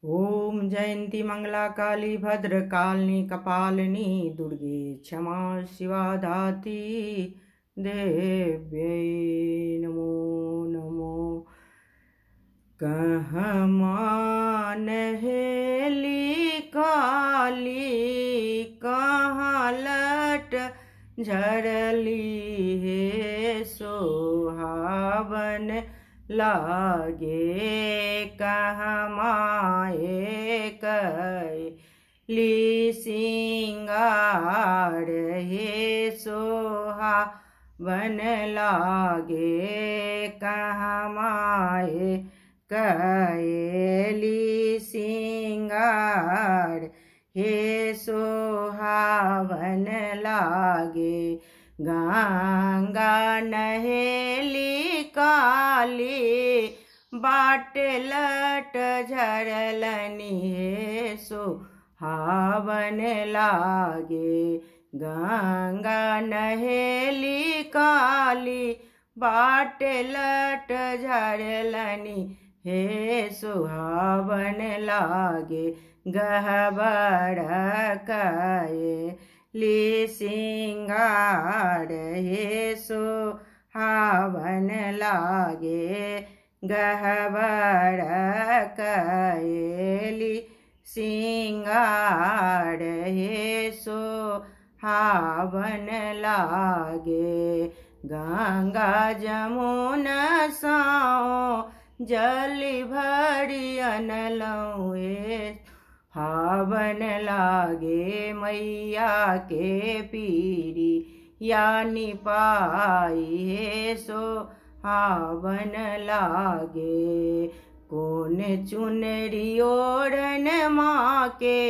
ओम जयंती मंगला काली भद्रकालिनी कपालिनी दुर्गे क्षमा शिवा धात्री देव्यै नमो नमो। कहाँ नहेली काली कहाँ लट झरली हे सोहावन लागे कहाँ माए कैली सिंगार हे सोहावन लागे कहाँ माए कैली सिंगार हे सोहावन लागे। गंगा नहेली काली बाट लट झरलनी हे सोहावन लागे। गंगा नहेली काली बाट लट झरलनी हे सुहावन लागे। गहबर कैली सिंगार हे सुहावन लागे। गहबर कैली सिंगार हे सुहावन लागे। गंगा जमुना साओ जल भरी अनलौए हावन लागे। मैया के पीरी यानी पाई हे सोहावन लागे। कौन चुनरी ओढ़न माँ के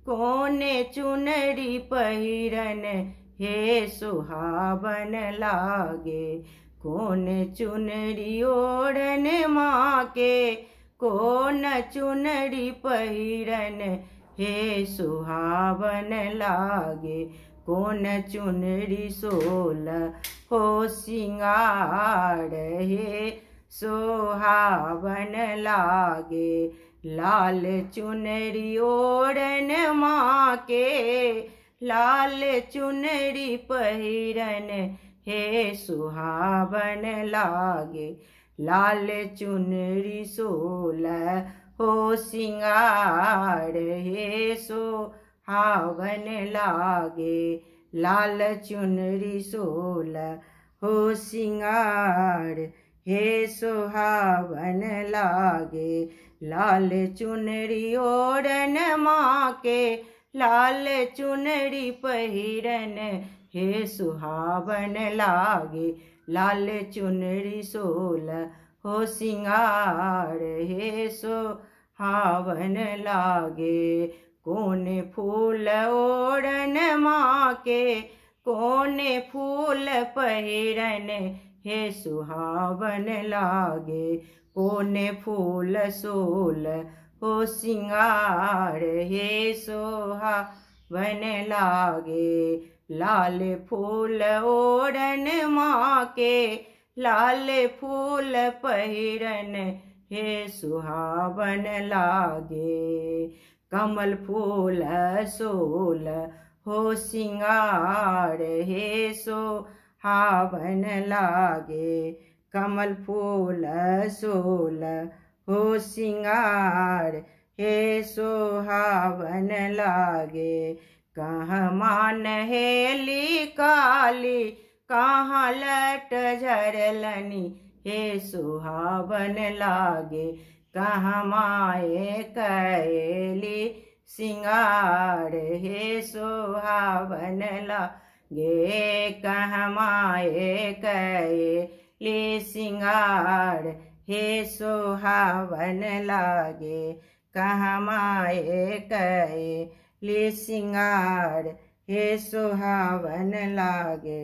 कौन चुनरी पहिरन हे सुहावन लागे। कौन चुनरी ओढ़न माँ के कौन चुनरी पहिरन हे सुहावन लागे। कौन चुनरी सोल हो सिंगार हे सुहावन लागे। लाल चुनरी ओढ़न माँ के लाल चुनरी पहिरन हे सुहावन लागे। लाल चुनरी सोल हो सिंगार हे सुहावन लागे। लाल चुनरी सोल हो सिंगार हे सुहावन लागे। लाल चुनरी ओढ़न माँ के लाल चुनरी पहिरन हे सुहावन लागे। लाल चुनरी सोल हो सिंगार हे सुहावन लागे। कौन फूल ओढ़न माँ के कौन फूल पहिरन हे सुहावन लागे। कौन फूल सोल हो सिंगार हे सुहावन लागे। लाल फूल ओढ़न माँ के लाल फूल पहिरन हे सुहावन लागे। कमल फूल सोल हो सिंगार हे सुहावन लागे। कमल फूल सोल हो सिंगार हे सुहावन लागे। कहाँ नहेली काली कहाँ लट झरलनी हे सुहावन लागे। कहाँ माए कैली सिंगार हे सुहावन लागे। कहाँ माए कैली सिंगार हे सुहावन लागे। कहाँ माए कैली सिंगार हे सुहावन लागे।